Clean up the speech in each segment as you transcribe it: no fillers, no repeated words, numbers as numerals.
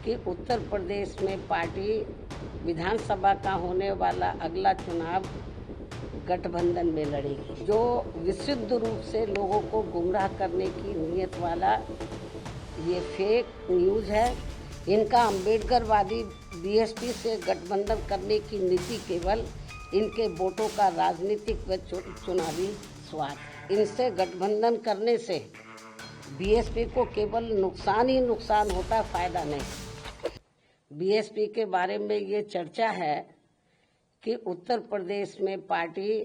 कि उत्तर प्रदेश में पार्टी विधानसभा का होने वाला अगला चुनाव गठबंधन में लड़ेगी। जो विशुद्ध रूप से लोगों को गुमराह करने की नीयत वाला ये फेक न्यूज़ है। इनका अम्बेडकरवादी बीएसपी से गठबंधन करने की नीति केवल इनके वोटों का राजनीतिक व चुनावी स्वार्थ। इनसे गठबंधन करने से बीएसपी को केवल नुकसान ही नुकसान होता, फायदा नहीं। बीएसपी के बारे में ये चर्चा है कि उत्तर प्रदेश में पार्टी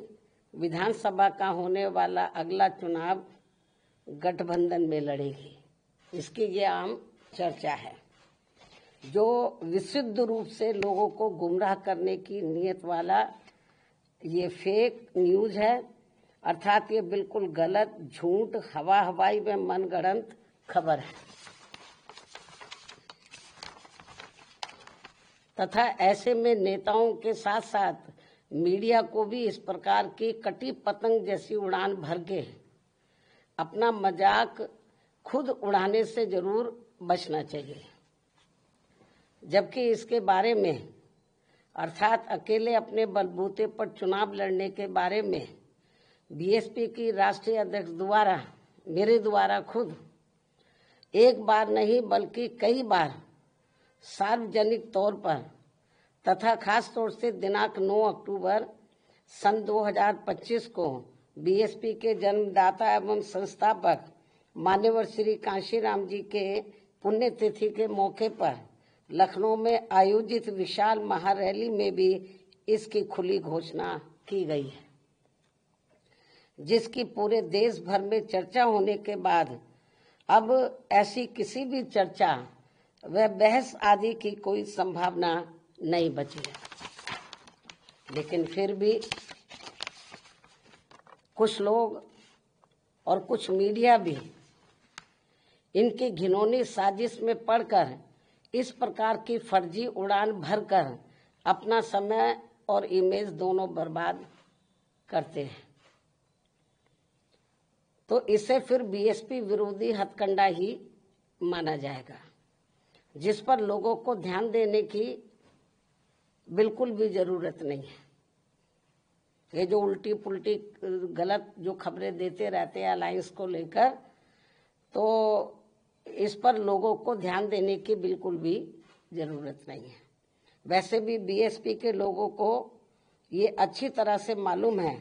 विधानसभा का होने वाला अगला चुनाव गठबंधन में लड़ेगी, इसकी ये आम चर्चा है। जो विशुद्ध रूप से लोगों को गुमराह करने की नीयत वाला ये फेक न्यूज़ है, अर्थात ये बिल्कुल गलत, झूठ, हवाई व मनगढ़ंत खबर है तथा ऐसे में नेताओं के साथ साथ मीडिया को भी इस प्रकार की कटी पतंग जैसी उड़ान भर के अपना मजाक खुद उड़ाने से जरूर बचना चाहिए। जबकि इसके बारे में अर्थात अकेले अपने बलबूते पर चुनाव लड़ने के बारे में बीएसपी की राष्ट्रीय अध्यक्ष द्वारा मेरे द्वारा खुद एक बार नहीं बल्कि कई बार सार्वजनिक तौर पर तथा खास तौर से दिनांक 9 अक्टूबर सन 2025 को बीएसपी के जन्मदाता एवं संस्थापक मान्यवर श्री कांशीराम जी के पुण्यतिथि के मौके पर लखनऊ में आयोजित विशाल महारैली में भी इसकी खुली घोषणा की गई है, जिसकी पूरे देश भर में चर्चा होने के बाद अब ऐसी किसी भी चर्चा व बहस आदि की कोई संभावना नहीं बची है। लेकिन फिर भी कुछ लोग और कुछ मीडिया भी इनकी घिनौनी साजिश में पड़कर इस प्रकार की फर्जी उड़ान भरकर अपना समय और इमेज दोनों बर्बाद करते हैं, तो इसे फिर बीएसपी विरोधी हथकंडा ही माना जाएगा, जिस पर लोगों को ध्यान देने की बिल्कुल भी जरूरत नहीं है। ये जो उल्टी पुल्टी गलत जो खबरें देते रहते हैं अलायंस को लेकर, तो इस पर लोगों को ध्यान देने की बिल्कुल भी जरूरत नहीं है। वैसे भी बीएसपी के लोगों को ये अच्छी तरह से मालूम है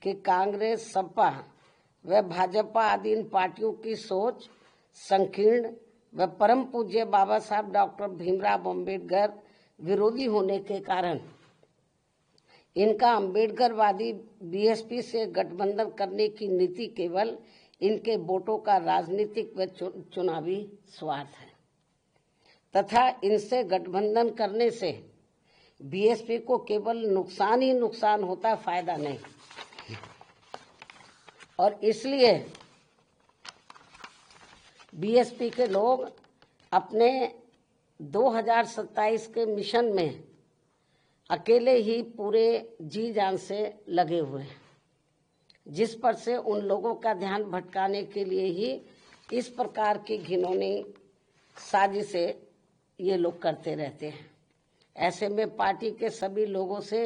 कि कांग्रेस, सपा व भाजपा आदि इन पार्टियों की सोच संकीर्ण व परम पूज्य बाबा साहब डॉक्टर भीमराव अम्बेडकर विरोधी होने के कारण इनका अम्बेडकरवादी बीएसपी से गठबंधन करने की नीति केवल इनके वोटों का राजनीतिक व चुनावी स्वार्थ है तथा इनसे गठबंधन करने से बीएसपी को केवल नुकसान ही नुकसान होता, फायदा नहीं। और इसलिए बीएसपी के लोग अपने 2027 के मिशन में अकेले ही पूरे जी जान से लगे हुए हैं, जिस पर से उन लोगों का ध्यान भटकाने के लिए ही इस प्रकार की घिनौनी साजिशें ये लोग करते रहते हैं। ऐसे में पार्टी के सभी लोगों से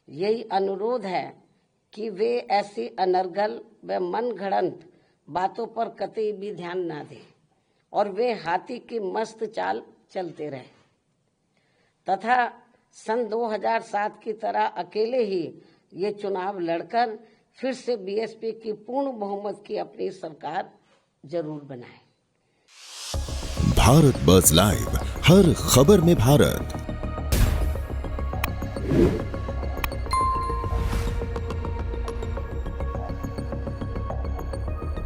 यही अनुरोध है कि वे ऐसी अनर्गल व मनगढ़ंत बातों पर कतई भी ध्यान ना दें और वे हाथी की मस्त चाल चलते रहे तथा सन 2007 की तरह अकेले ही ये चुनाव लड़कर फिर से बीएसपी की पूर्ण बहुमत की अपनी सरकार जरूर बनाए। भारत बज़ लाइव, हर खबर में भारत।